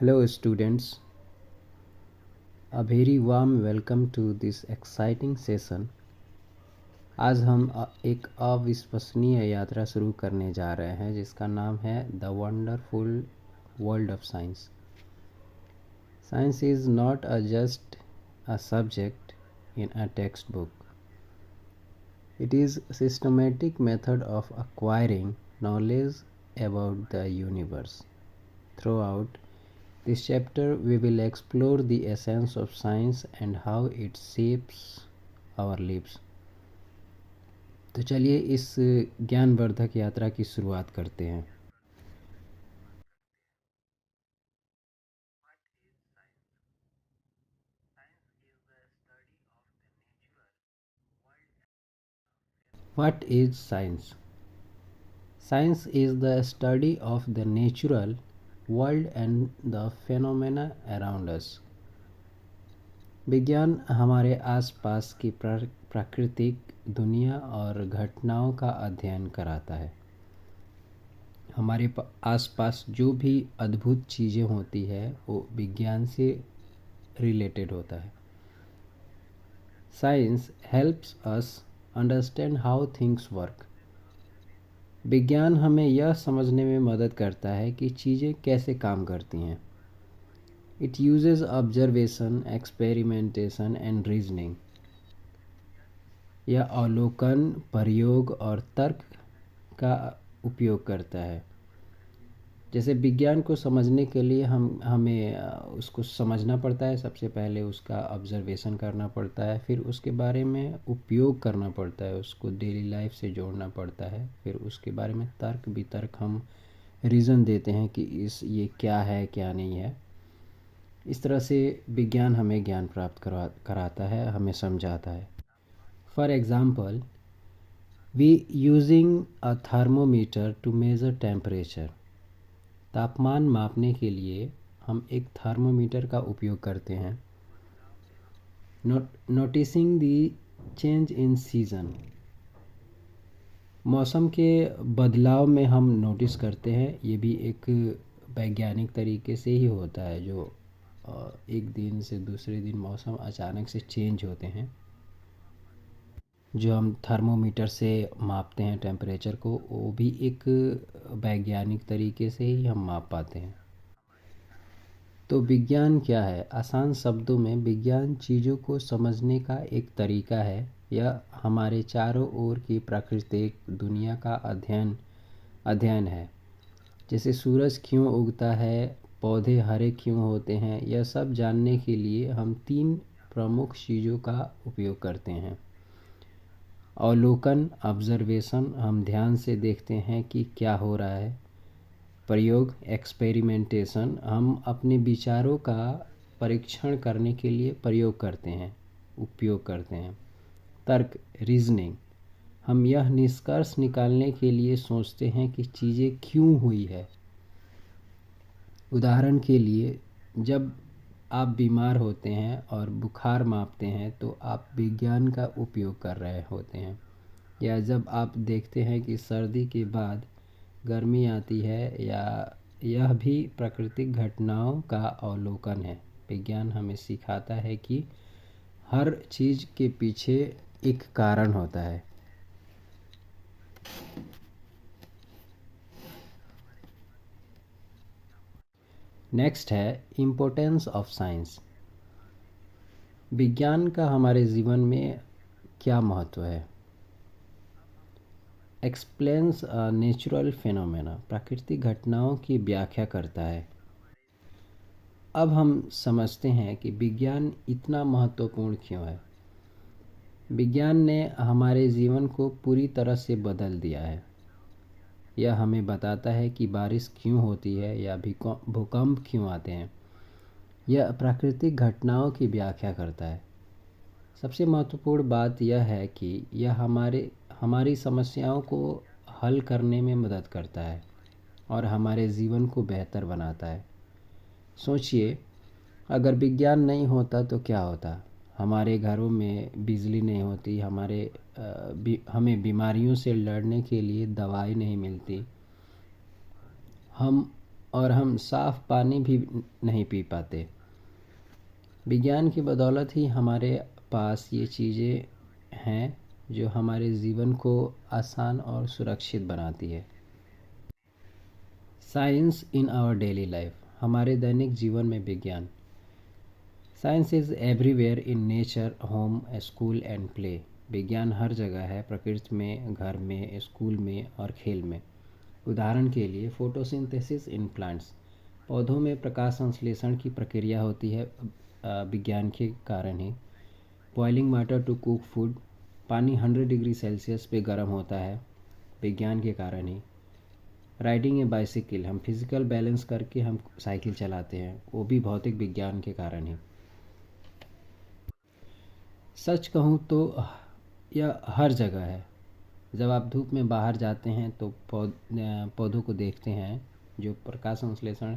Hello, students. A very warm welcome to this exciting session. आज हम एक अविश्वसनीय यात्रा शुरू करने जा रहे हैं जिसका नाम है the wonderful world of science. Science is not just a subject in a textbook. It is a systematic method of acquiring knowledge about the universe. Throughout this chapter, we will explore the essence of science and how it shapes our lives. तो चलिए इस ज्ञानवर्धक यात्रा की शुरुआत करते हैं. What is science? Science is the study of the natural world and the phenomena around us. विज्ञान हमारे आसपास की प्राकृतिक दुनिया और घटनाओं का अध्ययन कराता है. हमारे आसपास जो भी अद्भुत चीज़ें होती है वो विज्ञान से रिलेटेड होता है. Science helps us understand how things work. विज्ञान हमें यह समझने में मदद करता है कि चीज़ें कैसे काम करती हैं. It uses observation, experimentation and reasoning. यह अवलोकन, प्रयोग और तर्क का उपयोग करता है. जैसे विज्ञान को समझने के लिए हमें उसको समझना पड़ता है. सबसे पहले उसका ऑब्जर्वेशन करना पड़ता है, फिर उसके बारे में उपयोग करना पड़ता है, उसको डेली लाइफ से जोड़ना पड़ता है, फिर उसके बारे में तर्क वितर्क हम रीज़न देते हैं कि ये क्या है क्या नहीं है. इस तरह से विज्ञान हमें ज्ञान प्राप्त कराता है, हमें समझाता है. For example, we using a thermometer to measure temperature. तापमान मापने के लिए हम एक थर्मोमीटर का उपयोग करते हैं. Noticing the change in season. मौसम के बदलाव में हम नोटिस करते हैं. ये भी एक वैज्ञानिक तरीके से ही होता है, जो एक दिन से दूसरे दिन मौसम अचानक से चेंज होते हैं, जो हम थर्मोमीटर से मापते हैं टेम्परेचर को, वो भी एक वैज्ञानिक तरीके से ही हम माप पाते हैं. तो विज्ञान क्या है? आसान शब्दों में विज्ञान चीज़ों को समझने का एक तरीका है. यह हमारे चारों ओर की प्राकृतिक दुनिया का अध्ययन है. जैसे सूरज क्यों उगता है, पौधे हरे क्यों होते हैं, यह सब जानने के लिए हम 3 प्रमुख चीज़ों का उपयोग करते हैं. अवलोकन, ऑब्जर्वेशन, हम ध्यान से देखते हैं कि क्या हो रहा है. प्रयोग, एक्सपेरिमेंटेशन, हम अपने विचारों का परीक्षण करने के लिए प्रयोग करते हैं, उपयोग करते हैं. तर्क, रीजनिंग, हम यह निष्कर्ष निकालने के लिए सोचते हैं कि चीज़ें क्यों हुई है. उदाहरण के लिए, जब आप बीमार होते हैं और बुखार मापते हैं तो आप विज्ञान का उपयोग कर रहे होते हैं. या जब आप देखते हैं कि सर्दी के बाद गर्मी आती है, या यह भी प्राकृतिक घटनाओं का अवलोकन है. विज्ञान हमें सिखाता है कि हर चीज़ के पीछे एक कारण होता है. नेक्स्ट है इम्पोर्टेंस ऑफ साइंस. विज्ञान का हमारे जीवन में क्या महत्व है? एक्सप्लेन्स नेचुरल फिनोमेना, प्राकृतिक घटनाओं की व्याख्या करता है. अब हम समझते हैं कि विज्ञान इतना महत्वपूर्ण क्यों है. विज्ञान ने हमारे जीवन को पूरी तरह से बदल दिया है. यह हमें बताता है कि बारिश क्यों होती है या भूकंप क्यों आते हैं. यह प्राकृतिक घटनाओं की व्याख्या करता है. सबसे महत्वपूर्ण बात यह है कि यह हमारी समस्याओं को हल करने में मदद करता है और हमारे जीवन को बेहतर बनाता है. सोचिए, अगर विज्ञान नहीं होता तो क्या होता. हमारे घरों में बिजली नहीं होती, हमें बीमारियों से लड़ने के लिए दवाई नहीं मिलती, हम और हम साफ पानी भी नहीं पी पाते। विज्ञान की बदौलत ही हमारे पास ये चीज़ें हैं जो हमारे जीवन को आसान और सुरक्षित बनाती है। Science in our daily life, हमारे दैनिक जीवन में विज्ञान। Science is everywhere in nature, home, school and play. विज्ञान हर जगह है, प्रकृति में, घर में, स्कूल में और खेल में। उदाहरण के लिए फोटोसिंथेसिस इन प्लांट्स, पौधों में प्रकाश संश्लेषण की प्रक्रिया होती है विज्ञान के कारण ही। Boiling water to cook food, पानी 100 डिग्री सेल्सियस पे गर्म होता है विज्ञान के कारण ही। राइडिंग ए बाइसिकल, हम फिज़िकल बैलेंस करके हम साइकिल चलाते हैं, वो भी भौतिक विज्ञान के कारण ही। सच कहूँ तो यह हर जगह है। जब आप धूप में बाहर जाते हैं तो पौधों को देखते हैं जो प्रकाश संश्लेषण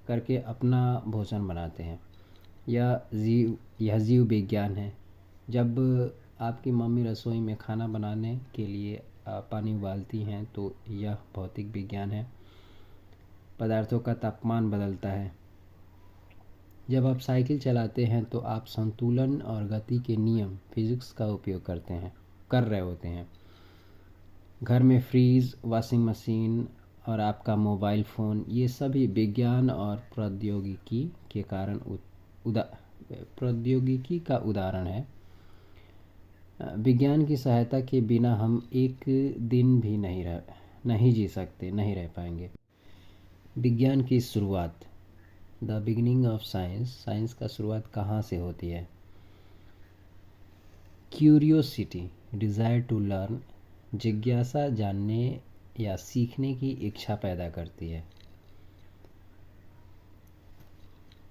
करके अपना भोजन बनाते हैं। यह जीव विज्ञान है। जब आपकी मम्मी रसोई में खाना बनाने के लिए पानी उबालती हैं तो यह भौतिक विज्ञान है। पदार्थों का तापमान बदलता है। जब आप साइकिल चलाते हैं तो आप संतुलन और गति के नियम फिजिक्स का उपयोग कर रहे होते हैं। घर में फ्रीज, वॉशिंग मशीन और आपका मोबाइल फ़ोन, ये सभी विज्ञान और प्रौद्योगिकी के कारण प्रौद्योगिकी का उदाहरण है। विज्ञान की सहायता के बिना हम एक दिन भी नहीं जी सकते, नहीं रह पाएंगे। विज्ञान की शुरुआत, the beginning of science, science का शुरुआत कहाँ से होती है? क्यूरियोसिटी, डिज़ायर टू लर्न, जिज्ञासा जानने या सीखने की इच्छा पैदा करती है।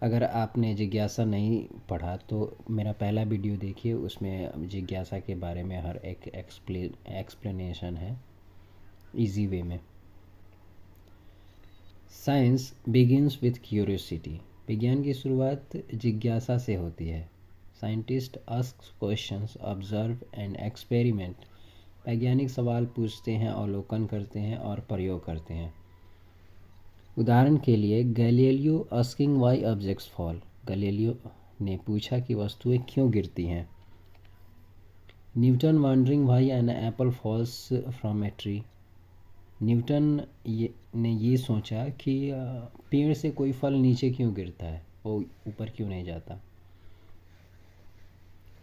अगर आपने जिज्ञासा नहीं पढ़ा तो मेरा पहला वीडियो देखिए, उसमें जिज्ञासा के बारे में हर एक एक्सप्लेनेशन है इजी वे में। साइंस बिगिंस विथ क्यूरियोसिटी, विज्ञान की शुरुआत जिज्ञासा से होती है। Scientist ask questions, observe and experiment, वैज्ञानिक सवाल पूछते हैं, अवलोकन करते हैं और प्रयोग करते हैं। उदाहरण के लिए Galileo asking why objects fall, Galileo ने पूछा कि वस्तुएं क्यों गिरती हैं। Newton wondering why an apple falls from a tree, Newton ने ये सोचा कि पेड़ से कोई फल नीचे क्यों गिरता है, वो ऊपर क्यों नहीं जाता।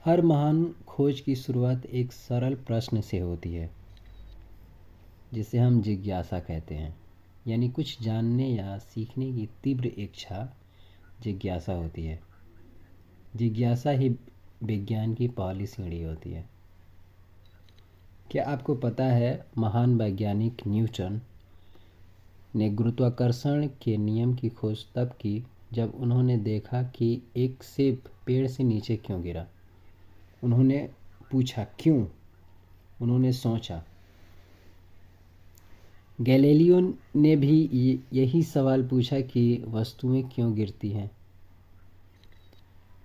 हर महान खोज की शुरुआत एक सरल प्रश्न से होती है जिसे हम जिज्ञासा कहते हैं, यानी कुछ जानने या सीखने की तीव्र इच्छा जिज्ञासा होती है। जिज्ञासा ही विज्ञान की पहली सीढ़ी होती है। क्या आपको पता है महान वैज्ञानिक न्यूटन ने गुरुत्वाकर्षण के नियम की खोज तब की जब उन्होंने देखा कि एक सेब पेड़ से नीचे क्यों गिरा। उन्होंने पूछा क्यों, उन्होंने सोचा। गैलीलियो ने भी यही सवाल पूछा कि वस्तुएं क्यों गिरती हैं।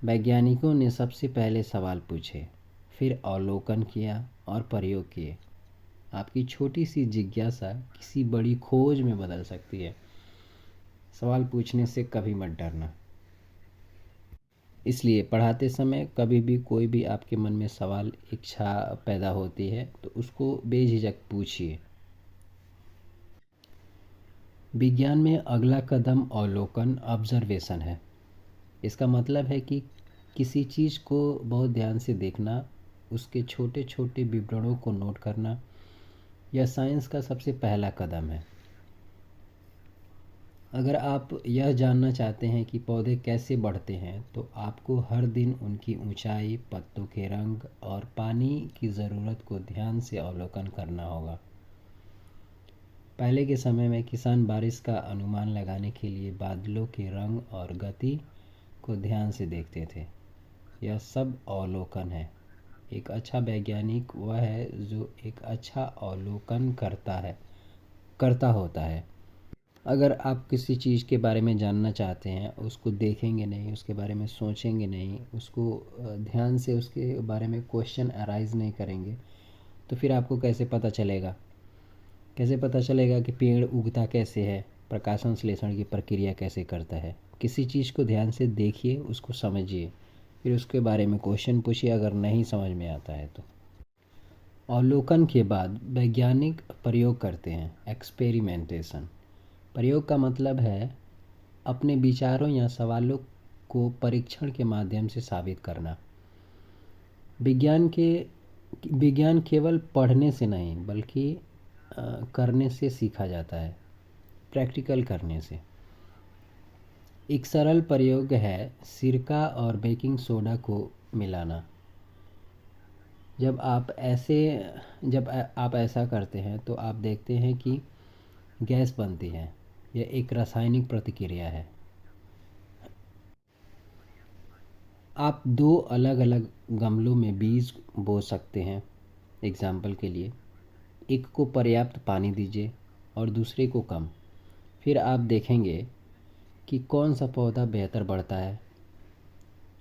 वैज्ञानिकों ने सबसे पहले सवाल पूछे, फिर अवलोकन किया और प्रयोग किए। आपकी छोटी सी जिज्ञासा किसी बड़ी खोज में बदल सकती है। सवाल पूछने से कभी मत डरना। इसलिए पढ़ाते समय कभी भी कोई भी आपके मन में सवाल, इच्छा पैदा होती है तो उसको बेझिझक पूछिए। विज्ञान में अगला कदम अवलोकन, ऑब्जर्वेशन है। इसका मतलब है कि किसी चीज़ को बहुत ध्यान से देखना, उसके छोटे छोटे विवरणों को नोट करना, यह साइंस का सबसे पहला कदम है। अगर आप यह जानना चाहते हैं कि पौधे कैसे बढ़ते हैं तो आपको हर दिन उनकी ऊंचाई, पत्तों के रंग और पानी की ज़रूरत को ध्यान से अवलोकन करना होगा। पहले के समय में किसान बारिश का अनुमान लगाने के लिए बादलों के रंग और गति को ध्यान से देखते थे। यह सब अवलोकन है। एक अच्छा वैज्ञानिक वह है जो एक अच्छा अवलोकन करता होता है। अगर आप किसी चीज़ के बारे में जानना चाहते हैं, उसको देखेंगे नहीं, उसके बारे में सोचेंगे नहीं, उसको ध्यान से उसके बारे में क्वेश्चन अराइज नहीं करेंगे, तो फिर आपको कैसे पता चलेगा कि पेड़ उगता कैसे है, प्रकाश संश्लेषण की प्रक्रिया कैसे करता है। किसी चीज़ को ध्यान से देखिए, उसको समझिए, फिर उसके बारे में क्वेश्चन पूछिए अगर नहीं समझ में आता है तो। अवलोकन के बाद वैज्ञानिक प्रयोग करते हैं, एक्सपेरिमेंटेशन। प्रयोग का मतलब है अपने विचारों या सवालों को परीक्षण के माध्यम से साबित करना। विज्ञान केवल पढ़ने से नहीं बल्कि करने से सीखा जाता है, प्रैक्टिकल करने से। एक सरल प्रयोग है सिरका और बेकिंग सोडा को मिलाना। जब आप ऐसा करते हैं तो आप देखते हैं कि गैस बनती है। यह एक रासायनिक प्रतिक्रिया है। आप दो अलग अलग गमलों में बीज बो सकते हैं। एग्जाम्पल के लिए, एक को पर्याप्त पानी दीजिए और दूसरे को कम। फिर आप देखेंगे कि कौन सा पौधा बेहतर बढ़ता है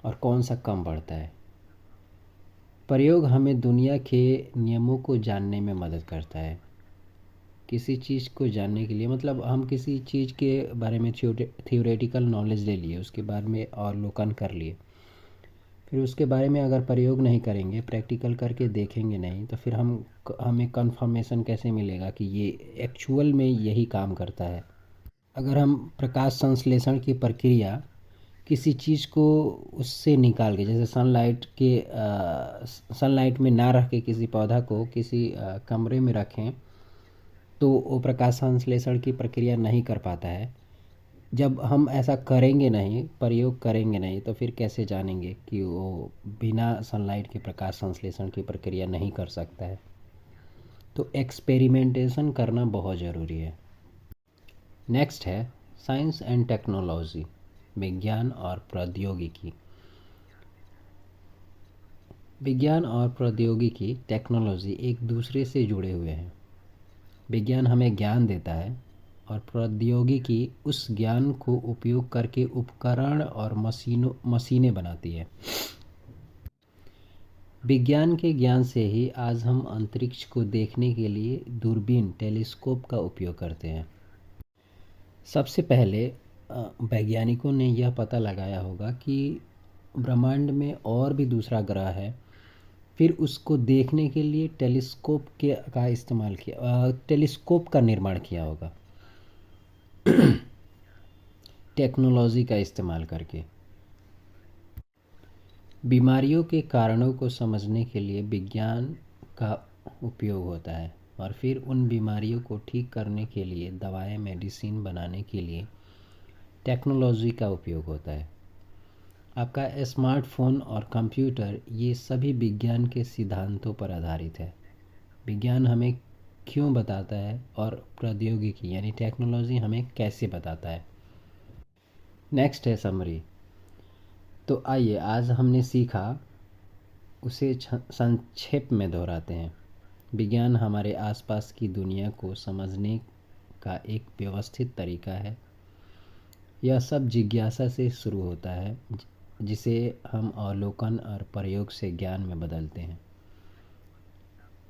और कौन सा कम बढ़ता है। प्रयोग हमें दुनिया के नियमों को जानने में मदद करता है। किसी चीज़ को जानने के लिए मतलब हम किसी चीज़ के बारे में थियोरेटिकल नॉलेज ले लिए, उसके बारे में अवलोकन कर लिए, फिर उसके बारे में अगर प्रयोग नहीं करेंगे, प्रैक्टिकल करके देखेंगे नहीं, तो फिर हमें कंफर्मेशन कैसे मिलेगा कि ये एक्चुअल में यही काम करता है। अगर हम प्रकाश संश्लेषण की प्रक्रिया किसी चीज़ को उससे निकाल के, जैसे सनलाइट में ना रख के किसी पौधा को किसी कमरे में रखें, तो वो प्रकाश संश्लेषण की प्रक्रिया नहीं कर पाता है। जब हम ऐसा करेंगे नहीं, प्रयोग करेंगे नहीं, तो फिर कैसे जानेंगे कि वो बिना सनलाइट के प्रकाश संश्लेषण की प्रक्रिया नहीं कर सकता है। तो एक्सपेरिमेंटेशन करना बहुत ज़रूरी है। नेक्स्ट है साइंस एंड टेक्नोलॉजी, विज्ञान और प्रौद्योगिकी। विज्ञान और प्रौद्योगिकी, टेक्नोलॉजी एक दूसरे से जुड़े हुए हैं। विज्ञान हमें ज्ञान देता है और प्रौद्योगिकी उस ज्ञान को उपयोग करके उपकरण और मशीनें बनाती है। विज्ञान के ज्ञान से ही आज हम अंतरिक्ष को देखने के लिए दूरबीन, टेलीस्कोप का उपयोग करते हैं। सबसे पहले वैज्ञानिकों ने यह पता लगाया होगा कि ब्रह्मांड में और भी दूसरा ग्रह है। फिर उसको देखने के लिए टेलीस्कोप का निर्माण किया होगा टेक्नोलॉजी का इस्तेमाल करके। बीमारियों के कारणों को समझने के लिए विज्ञान का उपयोग होता है और फिर उन बीमारियों को ठीक करने के लिए दवाएं, मेडिसिन बनाने के लिए टेक्नोलॉजी का उपयोग होता है। आपका स्मार्टफोन और कंप्यूटर, ये सभी विज्ञान के सिद्धांतों पर आधारित है। विज्ञान हमें क्यों बताता है और प्रौद्योगिकी यानी टेक्नोलॉजी हमें कैसे बताता है। नेक्स्ट है समरी। तो आइए आज हमने सीखा उसे संक्षेप में दोहराते हैं। विज्ञान हमारे आसपास की दुनिया को समझने का एक व्यवस्थित तरीका है। यह सब जिज्ञासा से शुरू होता है, जिसे हम अवलोकन और प्रयोग से ज्ञान में बदलते हैं।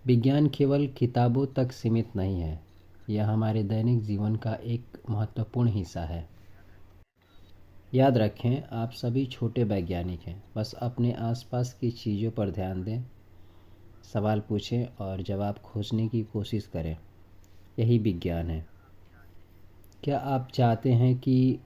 विज्ञान केवल किताबों तक सीमित नहीं है, यह हमारे दैनिक जीवन का एक महत्वपूर्ण हिस्सा है। याद रखें, आप सभी छोटे वैज्ञानिक हैं। बस अपने आसपास की चीज़ों पर ध्यान दें, सवाल पूछें और जवाब खोजने की कोशिश करें। यही विज्ञान है। क्या आप चाहते हैं कि